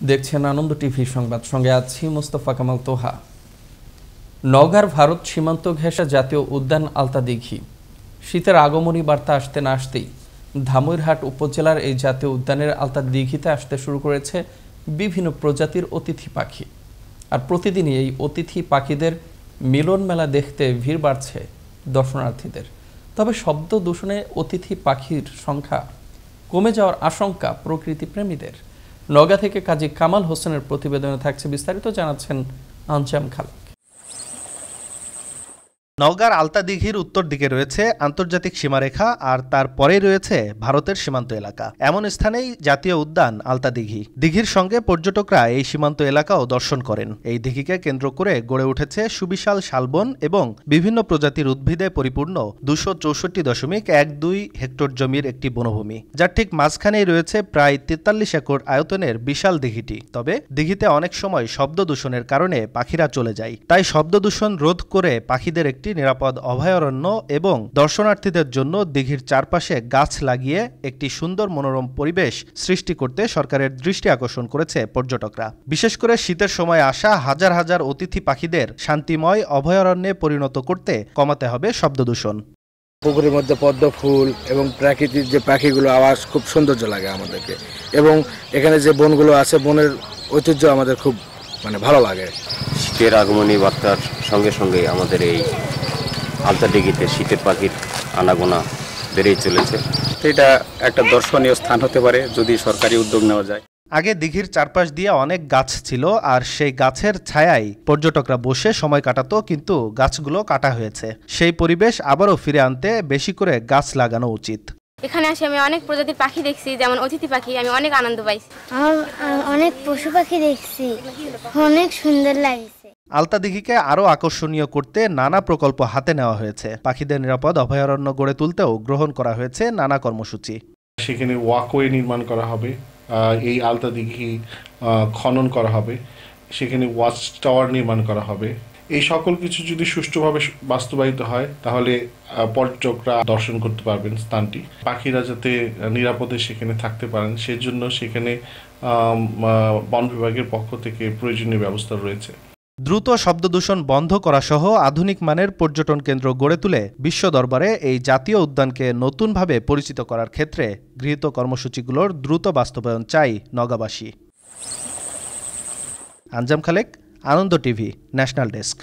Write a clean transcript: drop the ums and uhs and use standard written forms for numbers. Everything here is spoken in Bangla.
দেখছেন আনন্দ টিভি সংবাদ, সঙ্গে আছি মোস্তফা কামাল তোহা। নওগাঁর ভারত সীমান্ত ঘেঁষা জাতীয় উদ্যান আলতা দিঘি। শীতের আগমনী বার্তা আসতে না আসতেই ধামইরহাট উপজেলার এই জাতীয় উদ্যানের আলতা দিঘিতে আসতে শুরু করেছে বিভিন্ন প্রজাতির অতিথি পাখি। আর প্রতিদিনই এই অতিথি পাখিদের মিলন মেলা দেখতে ভিড় বাড়ছে দর্শনার্থীদের। তবে শব্দ দূষণে অতিথি পাখির সংখ্যা কমে যাওয়ার আশঙ্কা প্রকৃতি প্রেমীদের। নওগাঁ থেকে কাজী কামাল হোসেনের প্রতিবেদনে থাকছে বিস্তারিত, জানাচ্ছেন আঞ্জাম খালেক। নওগাঁর আলতা দিঘির উত্তর দিকে রয়েছে আন্তর্জাতিক সীমারেখা, আর তারপরেই রয়েছে ভারতের সীমান্ত এলাকা। এমন স্থানেই জাতীয় উদ্যান আলতা দিঘি। দিঘির সঙ্গে পর্যটকরা এই সীমান্ত এলাকাও দর্শন করেন। এই দিঘিকে কেন্দ্র করে গড়ে উঠেছে সুবিশাল শালবন এবং বিভিন্ন প্রজাতির উদ্ভিদে পরিপূর্ণ 264.12 হেক্টর জমির একটি বনভূমি, যার ঠিক মাঝখানেই রয়েছে প্রায় 43 একর আয়তনের বিশাল দিঘিটি। তবে দিঘিতে অনেক সময় শব্দ দূষণের কারণে পাখিরা চলে যায়। তাই শব্দ দূষণ রোধ করে পাখিদের একটি নিরাপদ অভয়ারণ্য এবং দর্শনার্থীদের জন্য দিঘির চারপাশে গাছ লাগিয়ে একটি সুন্দর মনোরম পরিবেশ সৃষ্টি করতে সরকারের দৃষ্টি আকর্ষণ করেছে পর্যটকরা। বিশেষ করে শীতের সময় আসা হাজার হাজার অতিথি পাখিদের শান্তিময় অভয়ারণ্যে পরিণত করতে কমাতে হবে শব্দ দূষণ। পুকুরের মধ্যে পদ্ম ফুল এবং প্রাকৃতিক যে পাখিগুলো আওয়াজ খুব সৌন্দর্য লাগে আমাদেরকে, এবং এখানে যে বনগুলো আছে বনের ঐতিহ্য আমাদের খুব ভালো লাগে। শীতের আগমনী বার্তার সঙ্গে সঙ্গে আমাদের এই আলতা দিঘিতে শীতের পাখির আনাগোনা বেড়েই চলেছে। এটা একটা দর্শনীয় স্থান হতে পারে যদি সরকারি উদ্যোগ নেওয়া যায়। আগে দিঘির চারপাশ দিয়ে অনেক গাছ ছিল, আর সেই গাছের ছায়ায় পর্যটকরা বসে সময় কাটাতো, কিন্তু গাছগুলো কাটা হয়েছে। সেই পরিবেশ আবারও ফিরে আনতে বেশি করে গাছ লাগানো উচিত। এখানে আসে আমি অনেক প্রজাতির পাখি দেখছি, যেমন অতিথি পাখি, আমি অনেক আনন্দ পাইছি। অনেক পশু পাখি দেখছি, অনেক সুন্দর লাগছে। আলতা দিঘিকে আরও আকর্ষণীয় করতে নানা প্রকল্প হাতে নেওয়া হয়েছে। পাখিদের নিরাপদ অভয়ারণ্য গড়ে তুলতেও গ্রহণ করা হয়েছে নানা কর্মসূচি। সেখানে ওয়াকওয়ে নির্মাণ করা হবে, এই আলতা দিঘি খনন করা হবে, সেখানে ওয়াচ টাওয়ার নির্মাণ করা হবে। এই সকল কিছু যদি সুষ্ঠুভাবে বাস্তবায়িত হয় তাহলে পর্যটকরা দর্শন করতে পারবেন স্থানটি। পাখিরা যাতে নিরাপদে সেখানে থাকতে পারেন সেজন্য সেখানে বন বিভাগের পক্ষ থেকে প্রয়োজনীয় ব্যবস্থা রয়েছে। দ্রুত শব্দদূষণ বন্ধ করা সহ আধুনিক মানের পর্যটন কেন্দ্র গড়ে তুলে বিশ্ব দরবারে এই জাতীয় উদ্যানকে নতুনভাবে পরিচিত করার ক্ষেত্রে গৃহীত কর্মসূচিগুলোর দ্রুত বাস্তবায়ন চাই নওগাঁবাসী। আঞ্জাম খালেক, আনন্দ টিভি, ন্যাশনাল ডেস্ক।